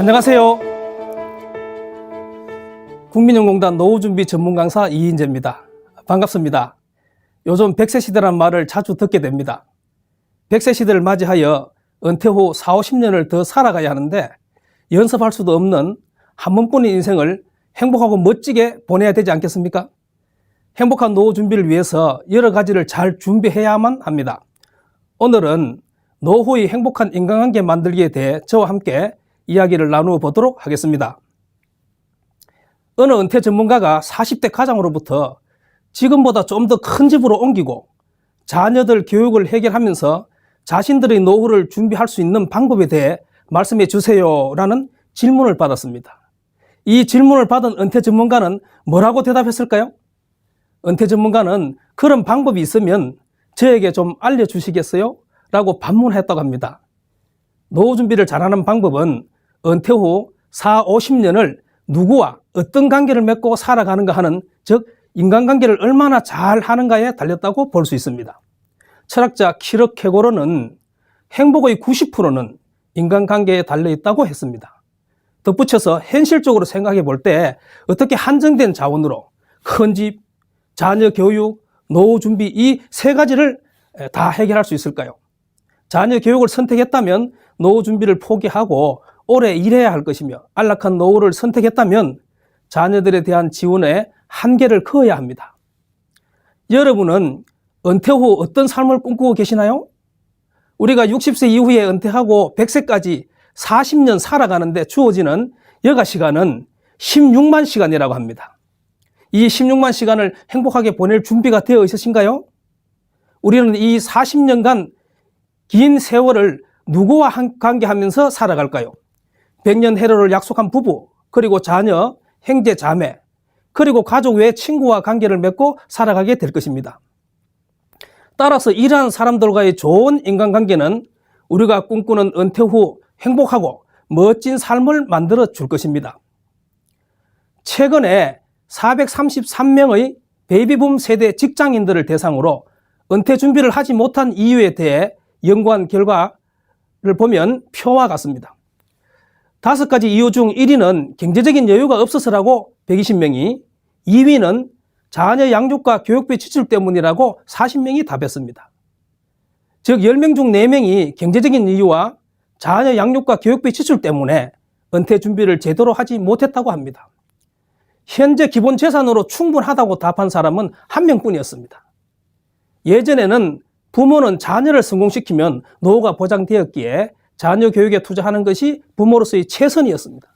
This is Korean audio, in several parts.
안녕하세요. 국민연공단 노후준비 전문 강사 이인재입니다. 반갑습니다. 요즘 100세 시대란 말을 자주 듣게 됩니다. 100세 시대를 맞이하여 은퇴 후 40-50년을 더 살아가야 하는데 연습할 수도 없는 한 번뿐인 인생을 행복하고 멋지게 보내야 되지 않겠습니까? 행복한 노후 준비를 위해서 여러 가지를 잘 준비해야만 합니다. 오늘은 노후의 행복한 인간관계 만들기에 대해 저와 함께 이야기를 나누어 보도록 하겠습니다. 어느 은퇴 전문가가 40대 가장으로부터 지금보다 좀 더 큰 집으로 옮기고 자녀들 교육을 해결하면서 자신들의 노후를 준비할 수 있는 방법에 대해 말씀해 주세요 라는 질문을 받았습니다. 이 질문을 받은 은퇴 전문가는 뭐라고 대답했을까요? 은퇴 전문가는 그런 방법이 있으면 저에게 좀 알려주시겠어요? 라고 반문했다고 합니다. 노후 준비를 잘하는 방법은 은퇴 후 40-50년을 누구와 어떤 관계를 맺고 살아가는가 하는, 즉 인간관계를 얼마나 잘 하는가에 달렸다고 볼 수 있습니다. 철학자 키르 케고르는 행복의 90%는 인간관계에 달려있다고 했습니다. 덧붙여서 현실적으로 생각해 볼 때 어떻게 한정된 자원으로 큰 집, 자녀 교육, 노후 준비 이 세 가지를 다 해결할 수 있을까요? 자녀 교육을 선택했다면 노후 준비를 포기하고 오래 일해야 할 것이며, 안락한 노후를 선택했다면 자녀들에 대한 지원에 한계를 그어야 합니다. 여러분은 은퇴 후 어떤 삶을 꿈꾸고 계시나요? 우리가 60세 이후에 은퇴하고 100세까지 40년 살아가는데 주어지는 여가 시간은 16만 시간이라고 합니다. 이 16만 시간을 행복하게 보낼 준비가 되어 있으신가요? 우리는 이 40년간 긴 세월을 누구와 관계하면서 살아갈까요? 100년 해로를 약속한 부부, 그리고 자녀, 형제, 자매, 그리고 가족 외 친구와 관계를 맺고 살아가게 될 것입니다. 따라서 이러한 사람들과의 좋은 인간관계는 우리가 꿈꾸는 은퇴 후 행복하고 멋진 삶을 만들어 줄 것입니다. 최근에 433명의 베이비붐 세대 직장인들을 대상으로 은퇴 준비를 하지 못한 이유에 대해 연구한 결과를 보면 표와 같습니다. 5가지 이유 중 1위는 경제적인 여유가 없어서라고 120명이, 2위는 자녀 양육과 교육비 지출 때문이라고 40명이 답했습니다. 즉 10명 중 4명이 경제적인 이유와 자녀 양육과 교육비 지출 때문에 은퇴 준비를 제대로 하지 못했다고 합니다. 현재 기본 재산으로 충분하다고 답한 사람은 1명뿐이었습니다. 예전에는 부모는 자녀를 성공시키면 노후가 보장되었기에 자녀 교육에 투자하는 것이 부모로서의 최선이었습니다.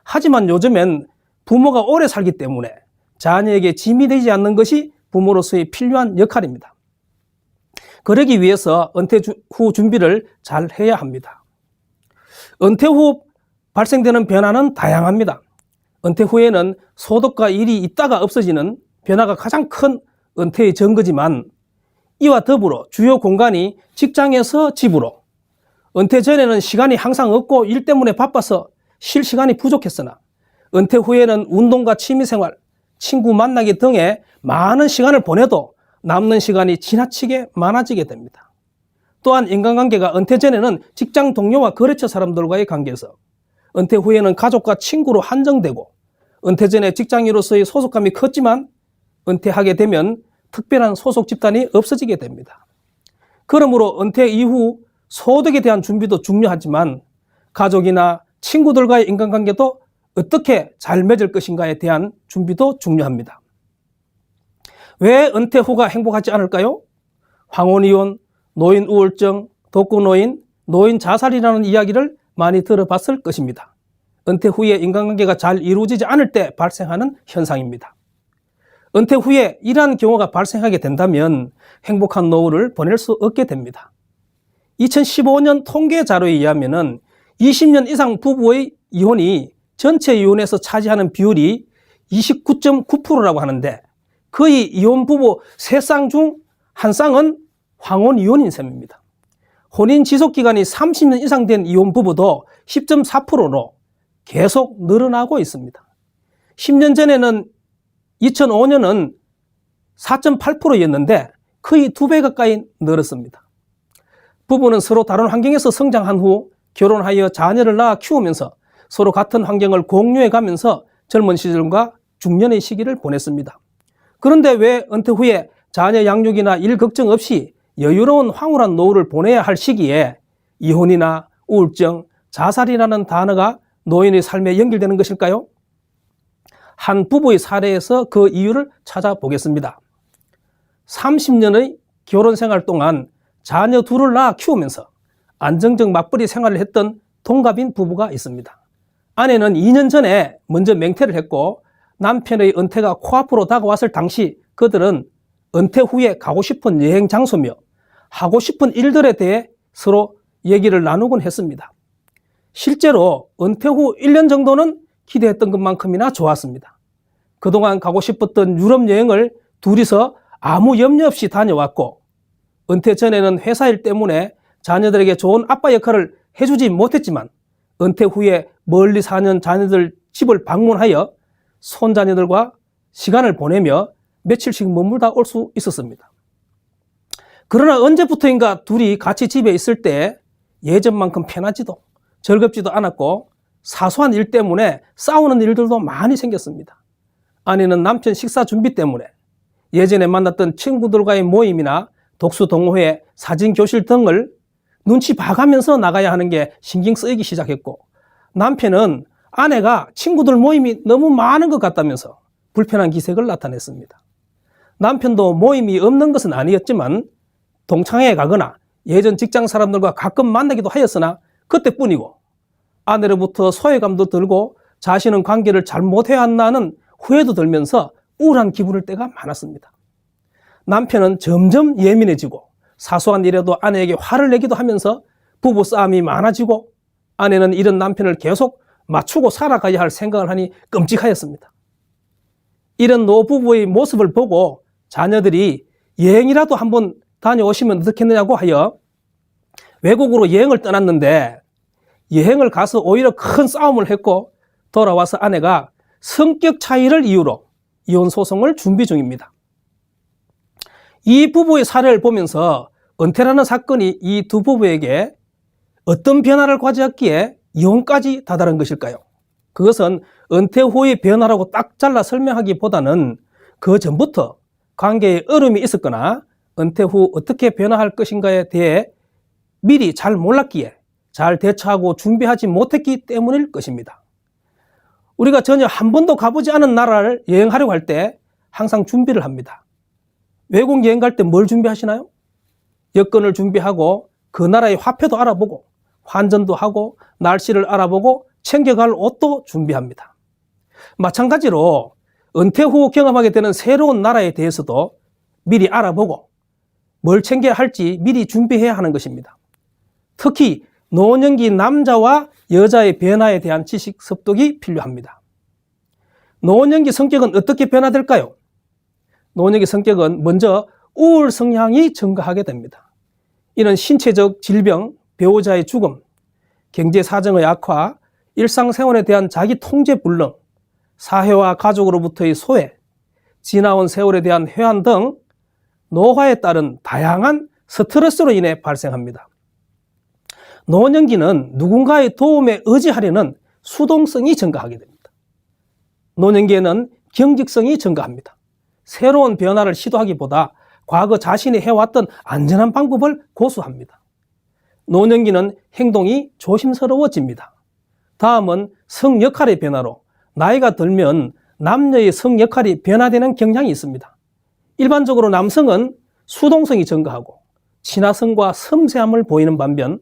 하지만 요즘엔 부모가 오래 살기 때문에 자녀에게 짐이 되지 않는 것이 부모로서의 필요한 역할입니다. 그러기 위해서 은퇴 후 준비를 잘 해야 합니다. 은퇴 후 발생되는 변화는 다양합니다. 은퇴 후에는 소득과 일이 있다가 없어지는 변화가 가장 큰 은퇴의 증거지만, 이와 더불어 주요 공간이 직장에서 집으로, 은퇴 전에는 시간이 항상 없고 일 때문에 바빠서 쉴 시간이 부족했으나 은퇴 후에는 운동과 취미생활, 친구 만나기 등에 많은 시간을 보내도 남는 시간이 지나치게 많아지게 됩니다. 또한 인간관계가 은퇴 전에는 직장 동료와 거래처 사람들과의 관계에서, 은퇴 후에는 가족과 친구로 한정되고, 은퇴 전에 직장인으로서의 소속감이 컸지만 은퇴하게 되면 특별한 소속 집단이 없어지게 됩니다. 그러므로 은퇴 이후 소득에 대한 준비도 중요하지만 가족이나 친구들과의 인간관계도 어떻게 잘 맺을 것인가에 대한 준비도 중요합니다. 왜 은퇴 후가 행복하지 않을까요? 황혼이혼, 노인 우울증, 독거노인, 노인 자살이라는 이야기를 많이 들어봤을 것입니다. 은퇴 후에 인간관계가 잘 이루어지지 않을 때 발생하는 현상입니다. 은퇴 후에 이러한 경우가 발생하게 된다면 행복한 노후를 보낼 수 없게 됩니다. 2015년 통계 자료에 의하면 20년 이상 부부의 이혼이 전체 이혼에서 차지하는 비율이 29.9%라고 하는데, 거의 이혼 부부 3쌍 중 1쌍은 황혼 이혼인 셈입니다. 혼인 지속 기간이 30년 이상 된 이혼 부부도 10.4%로 계속 늘어나고 있습니다. 10년 전에는 2005년은 4.8%였는데 거의 2배 가까이 늘었습니다. 부부는 서로 다른 환경에서 성장한 후 결혼하여 자녀를 낳아 키우면서 서로 같은 환경을 공유해 가면서 젊은 시절과 중년의 시기를 보냈습니다. 그런데 왜 은퇴 후에 자녀 양육이나 일 걱정 없이 여유로운 황홀한 노후를 보내야 할 시기에 이혼이나 우울증, 자살이라는 단어가 노인의 삶에 연결되는 것일까요? 한 부부의 사례에서 그 이유를 찾아보겠습니다. 30년의 결혼 생활 동안 자녀 둘을 낳아 키우면서 안정적 맞벌이 생활을 했던 동갑인 부부가 있습니다. 아내는 2년 전에 먼저 맹퇴를 했고 남편의 은퇴가 코앞으로 다가왔을 당시 그들은 은퇴 후에 가고 싶은 여행 장소며 하고 싶은 일들에 대해 서로 얘기를 나누곤 했습니다. 실제로 은퇴 후 1년 정도는 기대했던 것만큼이나 좋았습니다. 그동안 가고 싶었던 유럽 여행을 둘이서 아무 염려 없이 다녀왔고 은퇴 전에는 회사 일 때문에 자녀들에게 좋은 아빠 역할을 해주지 못했지만 은퇴 후에 멀리 사는 자녀들 집을 방문하여 손자녀들과 시간을 보내며 며칠씩 머물다 올 수 있었습니다. 그러나 언제부터인가 둘이 같이 집에 있을 때 예전만큼 편하지도 즐겁지도 않았고 사소한 일 때문에 싸우는 일들도 많이 생겼습니다. 아내는 남편 식사 준비 때문에 예전에 만났던 친구들과의 모임이나 독서 동호회, 사진 교실 등을 눈치 봐가면서 나가야 하는 게 신경 쓰이기 시작했고 남편은 아내가 친구들 모임이 너무 많은 것 같다면서 불편한 기색을 나타냈습니다. 남편도 모임이 없는 것은 아니었지만 동창회에 가거나 예전 직장 사람들과 가끔 만나기도 하였으나 그때뿐이고 아내로부터 소외감도 들고 자신은 관계를 잘 못해왔나는 후회도 들면서 우울한 기분일 때가 많았습니다. 남편은 점점 예민해지고 사소한 일에도 아내에게 화를 내기도 하면서 부부싸움이 많아지고 아내는 이런 남편을 계속 맞추고 살아가야 할 생각을 하니 끔찍하였습니다. 이런 노부부의 모습을 보고 자녀들이 여행이라도 한번 다녀오시면 어떻겠느냐고 하여 외국으로 여행을 떠났는데 여행을 가서 오히려 큰 싸움을 했고 돌아와서 아내가 성격 차이를 이유로 이혼 소송을 준비 중입니다. 이 부부의 사례를 보면서 은퇴라는 사건이 이 두 부부에게 어떤 변화를 가져왔기에 이혼까지 다다른 것일까요? 그것은 은퇴 후의 변화라고 딱 잘라 설명하기보다는 그 전부터 관계에 어려움이 있었거나 은퇴 후 어떻게 변화할 것인가에 대해 미리 잘 몰랐기에 잘 대처하고 준비하지 못했기 때문일 것입니다. 우리가 전혀 한 번도 가보지 않은 나라를 여행하려고 할 때 항상 준비를 합니다. 외국 여행 갈 때 뭘 준비하시나요? 여권을 준비하고 그 나라의 화폐도 알아보고 환전도 하고 날씨를 알아보고 챙겨갈 옷도 준비합니다. 마찬가지로 은퇴 후 경험하게 되는 새로운 나라에 대해서도 미리 알아보고 뭘 챙겨야 할지 미리 준비해야 하는 것입니다. 특히 노년기 남자와 여자의 변화에 대한 지식 습득이 필요합니다. 노년기 성격은 어떻게 변화될까요? 노년기 성격은 먼저 우울 성향이 증가하게 됩니다. 이는 신체적 질병, 배우자의 죽음, 경제 사정의 악화, 일상생활에 대한 자기 통제 불능, 사회와 가족으로부터의 소외, 지나온 세월에 대한 회한 등 노화에 따른 다양한 스트레스로 인해 발생합니다. 노년기는 누군가의 도움에 의지하려는 수동성이 증가하게 됩니다. 노년기에는 경직성이 증가합니다. 새로운 변화를 시도하기보다 과거 자신이 해왔던 안전한 방법을 고수합니다. 노년기는 행동이 조심스러워집니다. 다음은 성 역할의 변화로 나이가 들면 남녀의 성 역할이 변화되는 경향이 있습니다. 일반적으로 남성은 수동성이 증가하고 친화성과 섬세함을 보이는 반면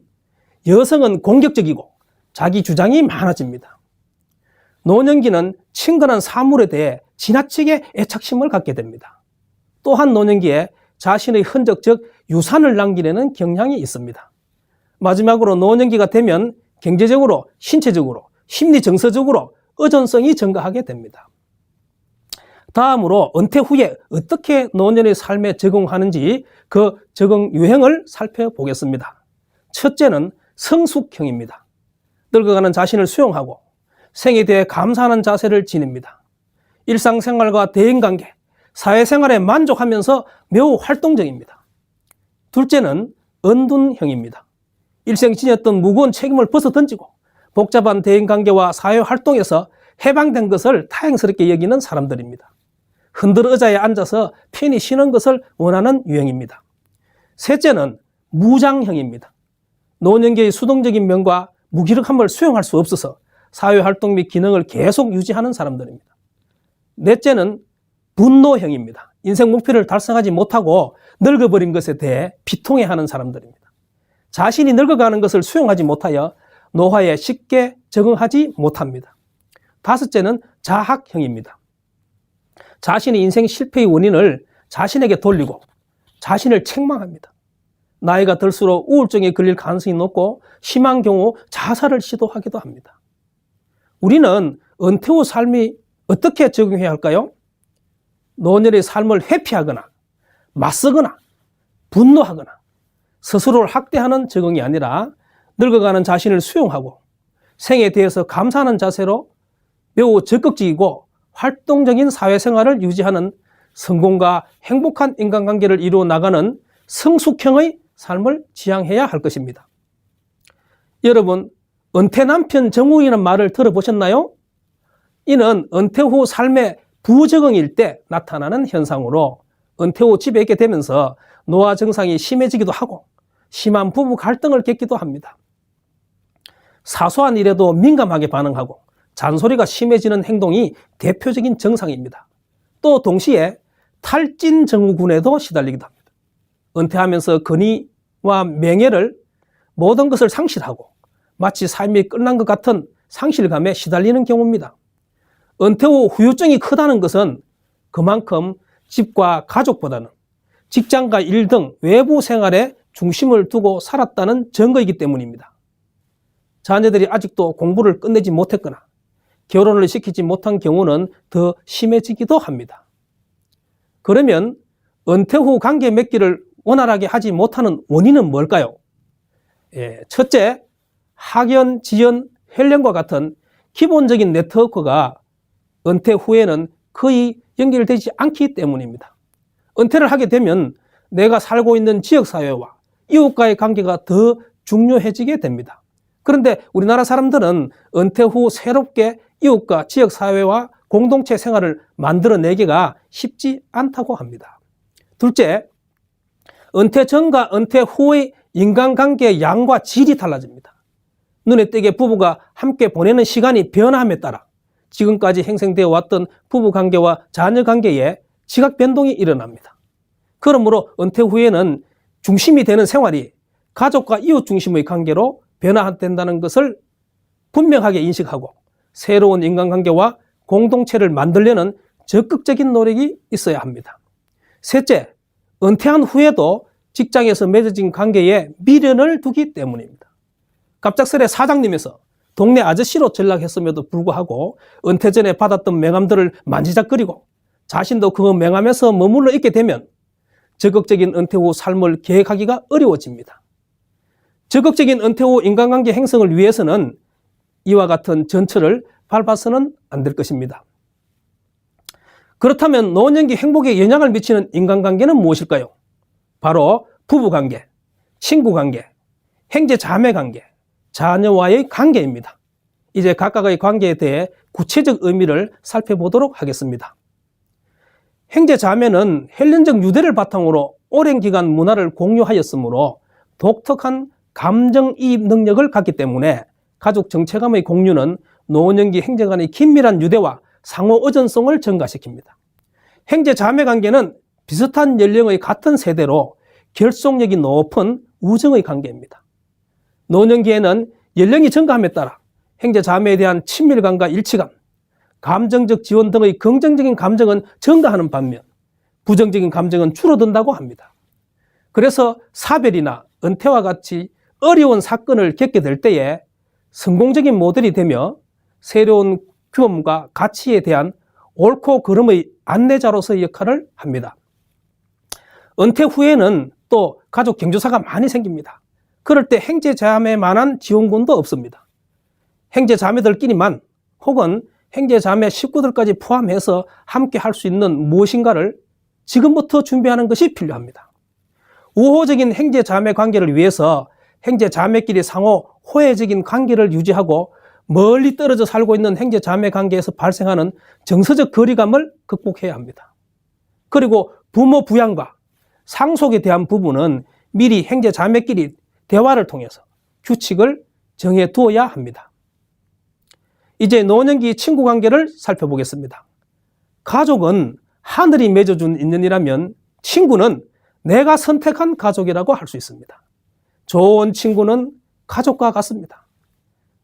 여성은 공격적이고 자기 주장이 많아집니다. 노년기는 친근한 사물에 대해 지나치게 애착심을 갖게 됩니다. 또한 노년기에 자신의 흔적 즉 유산을 남기려는 경향이 있습니다. 마지막으로 노년기가 되면 경제적으로, 신체적으로, 심리 정서적으로 의존성이 증가하게 됩니다. 다음으로 은퇴 후에 어떻게 노년의 삶에 적응하는지 그 적응 유형을 살펴보겠습니다. 첫째는 성숙형입니다. 늙어가는 자신을 수용하고 생에 대해 감사하는 자세를 지닙니다. 일상생활과 대인관계, 사회생활에 만족하면서 매우 활동적입니다. 둘째는 은둔형입니다. 일생 지녔던 무거운 책임을 벗어던지고 복잡한 대인관계와 사회활동에서 해방된 것을 다행스럽게 여기는 사람들입니다. 흔들 의자에 앉아서 편히 쉬는 것을 원하는 유형입니다. 셋째는 무장형입니다. 노년기의 수동적인 면과 무기력함을 수용할 수 없어서 사회활동 및 기능을 계속 유지하는 사람들입니다. 넷째는 분노형입니다. 인생 목표를 달성하지 못하고 늙어버린 것에 대해 비통해하는 사람들입니다. 자신이 늙어가는 것을 수용하지 못하여 노화에 쉽게 적응하지 못합니다. 다섯째는 자학형입니다. 자신의 인생 실패의 원인을 자신에게 돌리고 자신을 책망합니다. 나이가 들수록 우울증에 걸릴 가능성이 높고 심한 경우 자살을 시도하기도 합니다. 우리는 은퇴 후 삶이 어떻게 적용해야 할까요? 노년의 삶을 회피하거나 맞서거나 분노하거나 스스로를 학대하는 적응이 아니라 늙어가는 자신을 수용하고 생에 대해서 감사하는 자세로 매우 적극적이고 활동적인 사회생활을 유지하는 성공과 행복한 인간관계를 이루어 나가는 성숙형의 삶을 지향해야 할 것입니다. 여러분, 은퇴 남편 정우이라는 말을 들어보셨나요? 이는 은퇴 후 삶의 부적응일 때 나타나는 현상으로 은퇴 후 집에 있게 되면서 노화 증상이 심해지기도 하고 심한 부부 갈등을 겪기도 합니다. 사소한 일에도 민감하게 반응하고 잔소리가 심해지는 행동이 대표적인 증상입니다. 또 동시에 탈진 증후군에도 시달리기도 합니다. 은퇴하면서 권위와 명예를 모든 것을 상실하고 마치 삶이 끝난 것 같은 상실감에 시달리는 경우입니다. 은퇴 후 후유증이 크다는 것은 그만큼 집과 가족보다는 직장과 일 등 외부 생활에 중심을 두고 살았다는 증거이기 때문입니다. 자녀들이 아직도 공부를 끝내지 못했거나 결혼을 시키지 못한 경우는 더 심해지기도 합니다. 그러면 은퇴 후 관계 맺기를 원활하게 하지 못하는 원인은 뭘까요? 첫째, 학연, 지연, 혈연과 같은 기본적인 네트워크가 은퇴 후에는 거의 연결되지 않기 때문입니다. 은퇴를 하게 되면 내가 살고 있는 지역사회와 이웃과의 관계가 더 중요해지게 됩니다. 그런데 우리나라 사람들은 은퇴 후 새롭게 이웃과 지역사회와 공동체 생활을 만들어내기가 쉽지 않다고 합니다. 둘째, 은퇴 전과 은퇴 후의 인간관계의 양과 질이 달라집니다. 눈에 띄게 부부가 함께 보내는 시간이 변화함에 따라 지금까지 형성되어 왔던 부부관계와 자녀관계에 지각 변동이 일어납니다. 그러므로 은퇴 후에는 중심이 되는 생활이 가족과 이웃 중심의 관계로 변화된다는 것을 분명하게 인식하고 새로운 인간관계와 공동체를 만들려는 적극적인 노력이 있어야 합니다. 셋째, 은퇴한 후에도 직장에서 맺어진 관계에 미련을 두기 때문입니다. 갑작스레 사장님에서 동네 아저씨로 전락했음에도 불구하고 은퇴 전에 받았던 명함들을 만지작거리고 자신도 그 명함에서 머물러 있게 되면 적극적인 은퇴 후 삶을 계획하기가 어려워집니다. 적극적인 은퇴 후 인간관계 형성을 위해서는 이와 같은 전철을 밟아서는 안 될 것입니다. 그렇다면 노년기 행복에 영향을 미치는 인간관계는 무엇일까요? 바로 부부관계, 친구관계, 형제자매관계, 자녀와의 관계입니다. 이제 각각의 관계에 대해 구체적 의미를 살펴보도록 하겠습니다. 형제자매는 혈연적 유대를 바탕으로 오랜 기간 문화를 공유하였으므로 독특한 감정이입 능력을 갖기 때문에 가족 정체감의 공유는 노년기 형제 간의 긴밀한 유대와 상호 의존성을 증가시킵니다. 형제자매 관계는 비슷한 연령의 같은 세대로 결속력이 높은 우정의 관계입니다. 노년기에는 연령이 증가함에 따라 형제자매에 대한 친밀감과 일치감, 감정적 지원 등의 긍정적인 감정은 증가하는 반면 부정적인 감정은 줄어든다고 합니다. 그래서 사별이나 은퇴와 같이 어려운 사건을 겪게 될 때에 성공적인 모델이 되며 새로운 규범과 가치에 대한 옳고 그름의 안내자로서의 역할을 합니다. 은퇴 후에는 또 가족 경조사가 많이 생깁니다. 그럴 때 형제자매만한 지원군도 없습니다. 형제자매들끼리만 혹은 형제자매 식구들까지 포함해서 함께 할 수 있는 무엇인가를 지금부터 준비하는 것이 필요합니다. 우호적인 형제자매 관계를 위해서 형제자매끼리 상호 호혜적인 관계를 유지하고 멀리 떨어져 살고 있는 형제 자매 관계에서 발생하는 정서적 거리감을 극복해야 합니다. 그리고 부모 부양과 상속에 대한 부분은 미리 형제 자매끼리 대화를 통해서 규칙을 정해 두어야 합니다. 이제 노년기 친구 관계를 살펴보겠습니다. 가족은 하늘이 맺어준 인연이라면 친구는 내가 선택한 가족이라고 할 수 있습니다. 좋은 친구는 가족과 같습니다.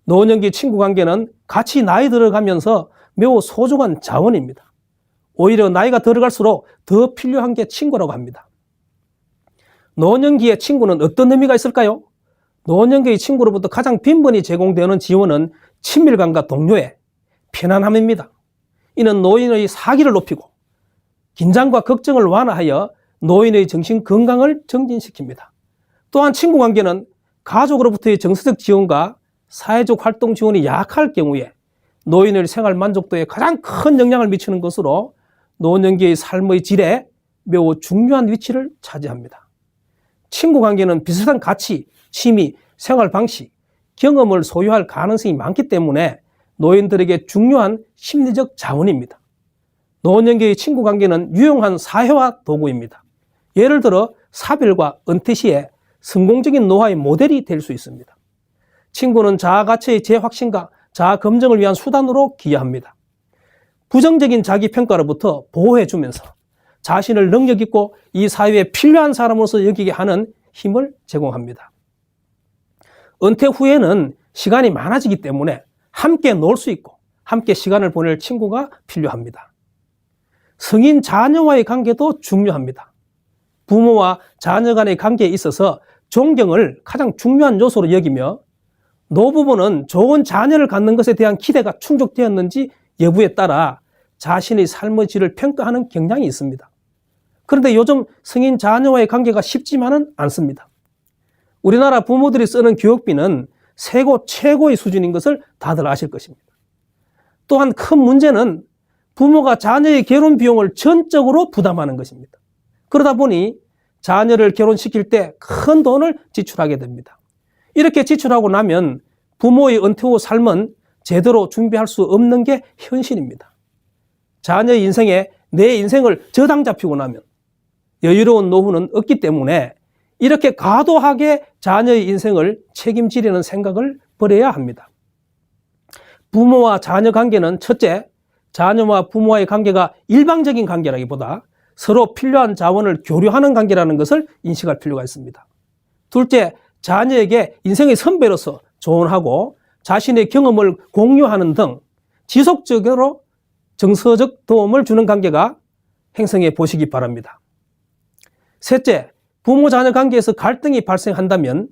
노년기 친구 관계는 같이 나이 들어가면서 매우 소중한 자원입니다. 오히려 나이가 들어갈수록 더 필요한 게 친구라고 합니다. 노년기의 친구는 어떤 의미가 있을까요? 노년기의 친구로부터 가장 빈번히 제공되는 지원은 친밀감과 동료의 편안함입니다. 이는 노인의 사기를 높이고 긴장과 걱정을 완화하여 노인의 정신 건강을 증진시킵니다. 또한 친구 관계는 가족으로부터의 정서적 지원과 사회적 활동 지원이 약할 경우에 노인의 생활 만족도에 가장 큰 영향을 미치는 것으로 노년기의 삶의 질에 매우 중요한 위치를 차지합니다. 친구 관계는 비슷한 가치, 취미, 생활 방식, 경험을 소유할 가능성이 많기 때문에 노인들에게 중요한 심리적 자원입니다. 노년기의 친구 관계는 유용한 사회화 도구입니다. 예를 들어 사별과 은퇴 시에 성공적인 노화의 모델이 될 수 있습니다. 친구는 자아 가치의 재확신과 자아 검증을 위한 수단으로 기여합니다. 부정적인 자기 평가로부터 보호해주면서 자신을 능력 있고 이 사회에 필요한 사람으로서 여기게 하는 힘을 제공합니다. 은퇴 후에는 시간이 많아지기 때문에 함께 놀 수 있고 함께 시간을 보낼 친구가 필요합니다. 성인 자녀와의 관계도 중요합니다. 부모와 자녀 간의 관계에 있어서 존경을 가장 중요한 요소로 여기며 노부부는 좋은 자녀를 갖는 것에 대한 기대가 충족되었는지 여부에 따라 자신의 삶의 질을 평가하는 경향이 있습니다. 그런데 요즘 성인 자녀와의 관계가 쉽지만은 않습니다. 우리나라 부모들이 쓰는 교육비는 세고 최고의 수준인 것을 다들 아실 것입니다. 또한 큰 문제는 부모가 자녀의 결혼 비용을 전적으로 부담하는 것입니다. 그러다 보니 자녀를 결혼시킬 때 큰 돈을 지출하게 됩니다. 이렇게 지출하고 나면 부모의 은퇴 후 삶은 제대로 준비할 수 없는 게 현실입니다. 자녀의 인생에 내 인생을 저당 잡히고 나면 여유로운 노후는 없기 때문에 이렇게 과도하게 자녀의 인생을 책임지려는 생각을 버려야 합니다. 부모와 자녀 관계는 첫째, 자녀와 부모와의 관계가 일방적인 관계라기보다 서로 필요한 자원을 교류하는 관계라는 것을 인식할 필요가 있습니다. 둘째, 자녀에게 인생의 선배로서 조언하고 자신의 경험을 공유하는 등 지속적으로 정서적 도움을 주는 관계가 형성해 보시기 바랍니다. 셋째, 부모 자녀 관계에서 갈등이 발생한다면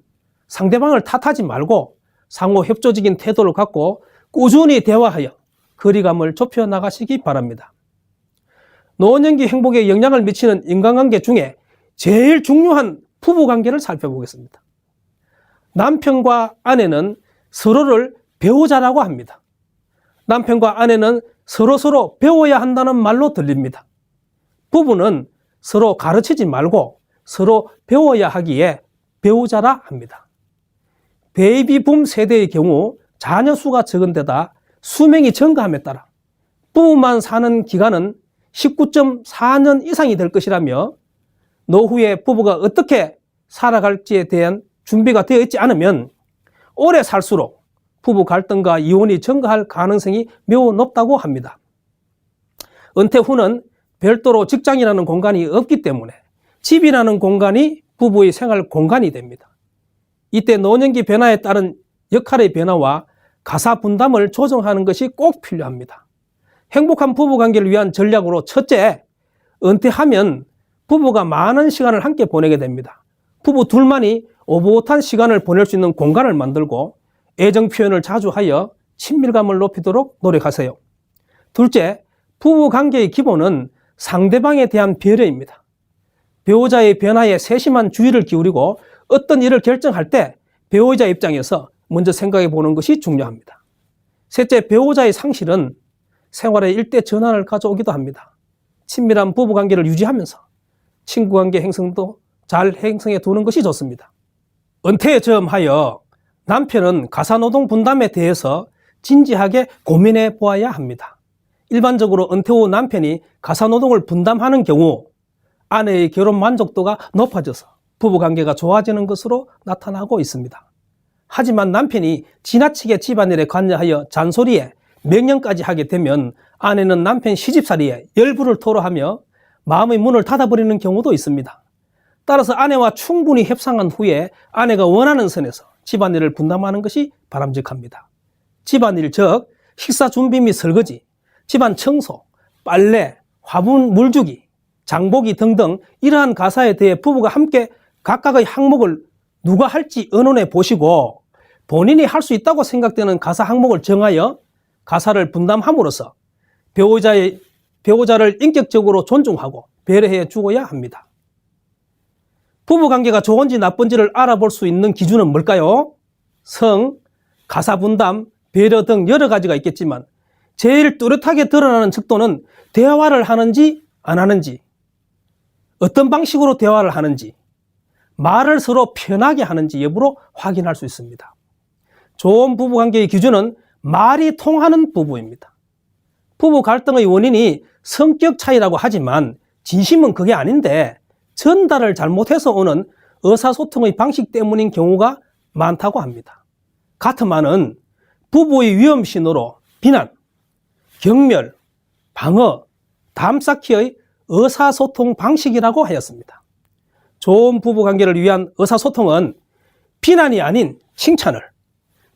상대방을 탓하지 말고 상호 협조적인 태도를 갖고 꾸준히 대화하여 거리감을 좁혀 나가시기 바랍니다. 노년기 행복에 영향을 미치는 인간관계 중에 제일 중요한 부부관계를 살펴보겠습니다. 남편과 아내는 서로를 배우자라고 합니다. 남편과 아내는 서로 배워야 한다는 말로 들립니다. 부부는 서로 가르치지 말고 서로 배워야 하기에 배우자라 합니다. 베이비붐 세대의 경우 자녀 수가 적은 데다 수명이 증가함에 따라 부부만 사는 기간은 19.4년 이상이 될 것이라며 노후에 부부가 어떻게 살아갈지에 대한 준비가 되어 있지 않으면 오래 살수록 부부 갈등과 이혼이 증가할 가능성이 매우 높다고 합니다. 은퇴 후는 별도로 직장이라는 공간이 없기 때문에 집이라는 공간이 부부의 생활 공간이 됩니다. 이때 노년기 변화에 따른 역할의 변화와 가사 분담을 조정하는 것이 꼭 필요합니다. 행복한 부부관계를 위한 전략으로 첫째, 은퇴하면 부부가 많은 시간을 함께 보내게 됩니다. 부부 둘만이 오붓한 시간을 보낼 수 있는 공간을 만들고 애정 표현을 자주 하여 친밀감을 높이도록 노력하세요. 둘째, 부부관계의 기본은 상대방에 대한 배려입니다. 배우자의 변화에 세심한 주의를 기울이고 어떤 일을 결정할 때 배우자 입장에서 먼저 생각해 보는 것이 중요합니다. 셋째, 배우자의 상실은 생활의 일대 전환을 가져오기도 합니다. 친밀한 부부관계를 유지하면서 친구관계 형성도 잘 형성해 두는 것이 좋습니다. 은퇴에 저음하여 남편은 가사노동 분담에 대해서 진지하게 고민해 보아야 합니다. 일반적으로 은퇴 후 남편이 가사노동을 분담하는 경우 아내의 결혼 만족도가 높아져서 부부관계가 좋아지는 것으로 나타나고 있습니다. 하지만 남편이 지나치게 집안일에 관여하여 잔소리에 명령까지 하게 되면 아내는 남편 시집살이에 열불을 토로하며 마음의 문을 닫아버리는 경우도 있습니다. 따라서 아내와 충분히 협상한 후에 아내가 원하는 선에서 집안일을 분담하는 것이 바람직합니다. 집안일 즉 식사 준비 및 설거지, 집안 청소, 빨래, 화분 물주기, 장보기 등등 이러한 가사에 대해 부부가 함께 각각의 항목을 누가 할지 의논해 보시고 본인이 할 수 있다고 생각되는 가사 항목을 정하여 가사를 분담함으로써 배우자를 인격적으로 존중하고 배려해 주어야 합니다. 부부관계가 좋은지 나쁜지를 알아볼 수 있는 기준은 뭘까요? 성, 가사 분담, 배려 등 여러 가지가 있겠지만 제일 뚜렷하게 드러나는 척도는 대화를 하는지 안 하는지, 어떤 방식으로 대화를 하는지, 말을 서로 편하게 하는지 여부로 확인할 수 있습니다. 좋은 부부관계의 기준은 말이 통하는 부부입니다. 부부 갈등의 원인이 성격 차이라고 하지만 진심은 그게 아닌데 전달을 잘못해서 오는 의사소통의 방식 때문인 경우가 많다고 합니다. 가트만은 부부의 위험 신호로 비난, 경멸, 방어, 담쌓기의 의사소통 방식이라고 하였습니다. 좋은 부부관계를 위한 의사소통은 비난이 아닌 칭찬을,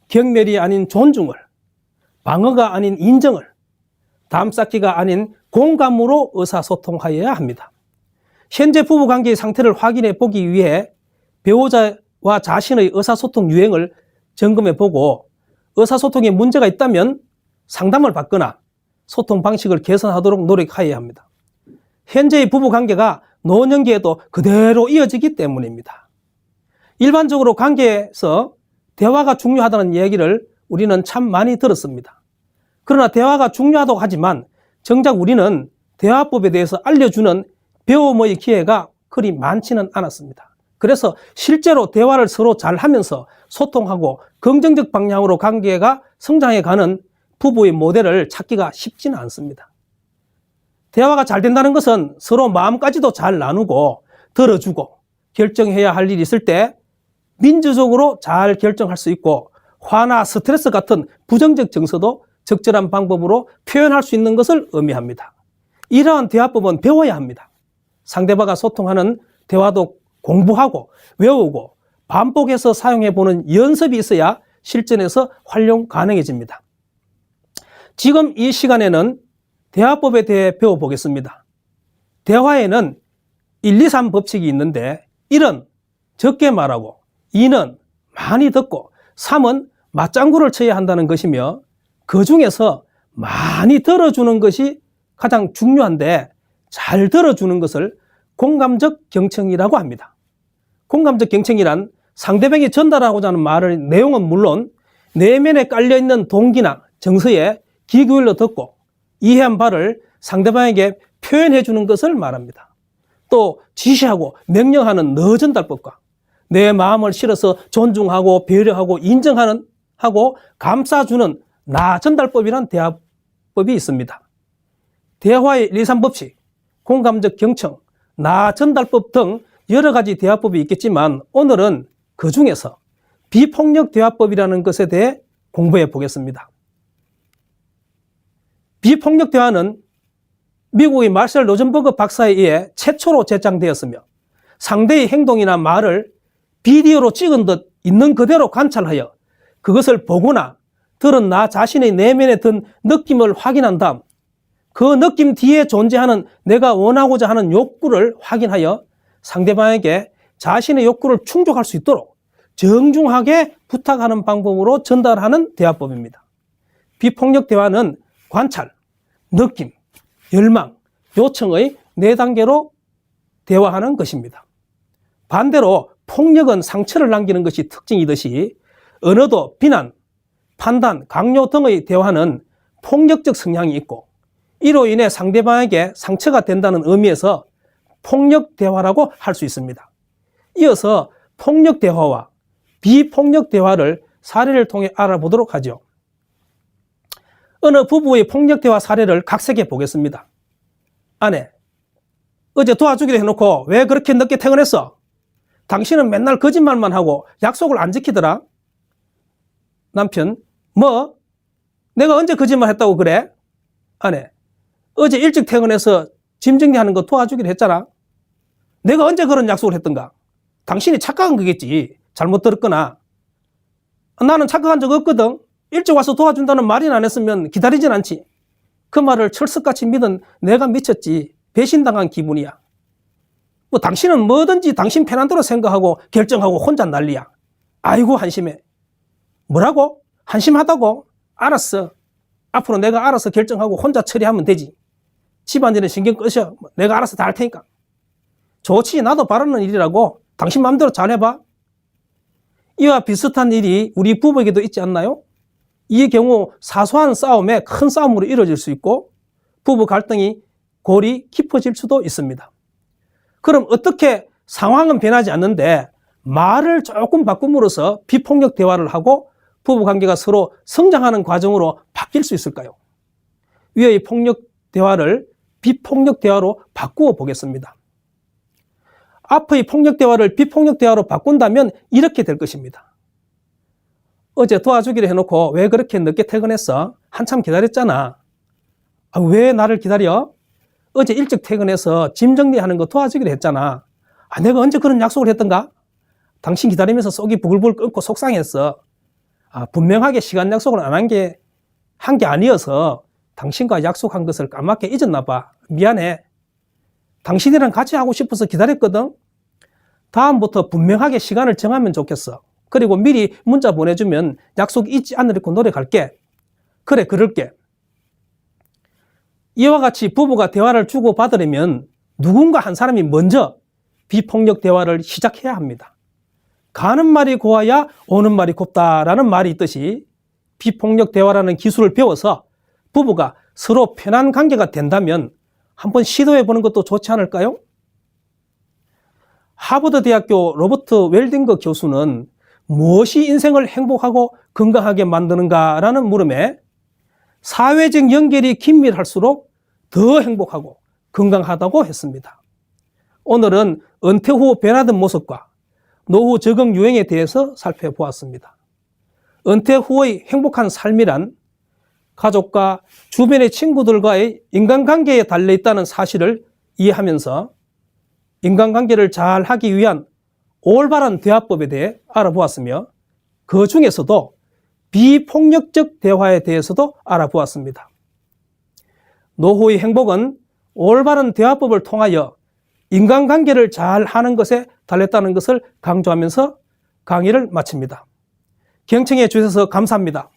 경멸이 아닌 존중을, 방어가 아닌 인정을, 담쌓기가 아닌 공감으로 의사소통하여야 합니다. 현재 부부관계의 상태를 확인해 보기 위해 배우자와 자신의 의사소통 유형을 점검해 보고 의사소통에 문제가 있다면 상담을 받거나 소통 방식을 개선하도록 노력해야 합니다. 현재의 부부관계가 노년기에도 그대로 이어지기 때문입니다. 일반적으로 관계에서 대화가 중요하다는 얘기를 우리는 참 많이 들었습니다. 그러나 대화가 중요하다고 하지만 정작 우리는 대화법에 대해서 알려주는 배움의 기회가 그리 많지는 않았습니다. 그래서 실제로 대화를 서로 잘 하면서 소통하고 긍정적 방향으로 관계가 성장해가는 부부의 모델을 찾기가 쉽지는 않습니다. 대화가 잘 된다는 것은 서로 마음까지도 잘 나누고 들어주고 결정해야 할 일이 있을 때 민주적으로 잘 결정할 수 있고 화나 스트레스 같은 부정적 정서도 적절한 방법으로 표현할 수 있는 것을 의미합니다. 이러한 대화법은 배워야 합니다. 상대방과 소통하는 대화도 공부하고 외우고 반복해서 사용해보는 연습이 있어야 실전에서 활용 가능해집니다. 지금 이 시간에는 대화법에 대해 배워보겠습니다. 대화에는 1, 2, 3 법칙이 있는데 1은 적게 말하고 2는 많이 듣고 3은 맞장구를 쳐야 한다는 것이며 그 중에서 많이 들어주는 것이 가장 중요한데 잘 들어주는 것을 공감적 경청이라고 합니다. 공감적 경청이란 상대방이 전달하고자 하는 말의 내용은 물론 내면에 깔려있는 동기나 정서에 귀 기울여 듣고 이해한 바를 상대방에게 표현해 주는 것을 말합니다. 또 지시하고 명령하는 너 전달법과 내 마음을 실어서 존중하고 배려하고 인정하는 하고 감싸주는 나 전달법이란 대화법이 있습니다. 대화의 1, 2, 3 법칙, 공감적 경청, 나 전달법 등 여러 가지 대화법이 있겠지만 오늘은 그 중에서 비폭력 대화법이라는 것에 대해 공부해 보겠습니다. 비폭력 대화는 미국의 마셜 로젠버그 박사에 의해 최초로 제창되었으며 상대의 행동이나 말을 비디오로 찍은 듯 있는 그대로 관찰하여 그것을 보거나 들은 나 자신의 내면에 든 느낌을 확인한 다음 그 느낌 뒤에 존재하는 내가 원하고자 하는 욕구를 확인하여 상대방에게 자신의 욕구를 충족할 수 있도록 정중하게 부탁하는 방법으로 전달하는 대화법입니다. 비폭력 대화는 관찰, 느낌, 열망, 요청의 4단계로 대화하는 것입니다. 반대로 폭력은 상처를 남기는 것이 특징이듯이 언어도 비난, 판단, 강요 등의 대화는 폭력적 성향이 있고 이로 인해 상대방에게 상처가 된다는 의미에서 폭력 대화라고 할 수 있습니다. 이어서 폭력 대화와 비폭력 대화를 사례를 통해 알아보도록 하죠. 어느 부부의 폭력 대화 사례를 각색해 보겠습니다. 아내, 어제 도와주기로 해놓고 왜 그렇게 늦게 퇴근했어? 당신은 맨날 거짓말만 하고 약속을 안 지키더라. 남편, 뭐? 내가 언제 거짓말 했다고 그래? 아내, 어제 일찍 퇴근해서 짐 정리하는 거 도와주기로 했잖아. 내가 언제 그런 약속을 했던가? 당신이 착각한 거겠지. 잘못 들었거나. 나는 착각한 적 없거든. 일찍 와서 도와준다는 말이나 안 했으면 기다리진 않지. 그 말을 철석같이 믿은 내가 미쳤지. 배신당한 기분이야. 뭐 당신은 뭐든지 당신 편한 대로 생각하고 결정하고 혼자 난리야. 아이고 한심해. 뭐라고? 한심하다고? 알았어. 앞으로 내가 알아서 결정하고 혼자 처리하면 되지. 집안일은 신경 끄셔. 내가 알아서 다 할 테니까. 좋지. 나도 바라는 일이라고. 당신 마음대로 잘해봐. 이와 비슷한 일이 우리 부부에게도 있지 않나요? 이 경우 사소한 싸움에 큰 싸움으로 이루어질 수 있고 부부 갈등이 골이 깊어질 수도 있습니다. 그럼 어떻게 상황은 변하지 않는데 말을 조금 바꿈으로써 비폭력 대화를 하고 부부관계가 서로 성장하는 과정으로 바뀔 수 있을까요? 위의 폭력 대화를 비폭력 대화로 바꾸어 보겠습니다. 앞의 폭력 대화를 비폭력 대화로 바꾼다면 이렇게 될 것입니다. 어제 도와주기로 해놓고 왜 그렇게 늦게 퇴근했어? 한참 기다렸잖아. 왜 나를 기다려? 어제 일찍 퇴근해서 짐 정리하는 거 도와주기로 했잖아. 내가 언제 그런 약속을 했던가? 당신 기다리면서 속이 부글부글 끓고 속상했어. 분명하게 시간 약속을 안 한 게 아니어서 당신과 약속한 것을 까맣게 잊었나 봐. 미안해. 당신이랑 같이 하고 싶어서 기다렸거든. 다음부터 분명하게 시간을 정하면 좋겠어. 그리고 미리 문자 보내주면 약속 잊지 않으려고 노력할게. 그래, 그럴게. 이와 같이 부부가 대화를 주고받으려면 누군가 한 사람이 먼저 비폭력 대화를 시작해야 합니다. 가는 말이 고와야 오는 말이 곱다라는 말이 있듯이 비폭력 대화라는 기술을 배워서 부부가 서로 편한 관계가 된다면 한번 시도해보는 것도 좋지 않을까요? 하버드 대학교 로버트 웰딩거 교수는 무엇이 인생을 행복하고 건강하게 만드는가라는 물음에 사회적 연결이 긴밀할수록 더 행복하고 건강하다고 했습니다. 오늘은 은퇴 후 변화된 모습과 노후 적응 유행에 대해서 살펴보았습니다. 은퇴 후의 행복한 삶이란 가족과 주변의 친구들과의 인간관계에 달려있다는 사실을 이해하면서 인간관계를 잘 하기 위한 올바른 대화법에 대해 알아보았으며 그 중에서도 비폭력적 대화에 대해서도 알아보았습니다. 노후의 행복은 올바른 대화법을 통하여 인간관계를 잘 하는 것에 달렸다는 것을 강조하면서 강의를 마칩니다. 경청해 주셔서 감사합니다.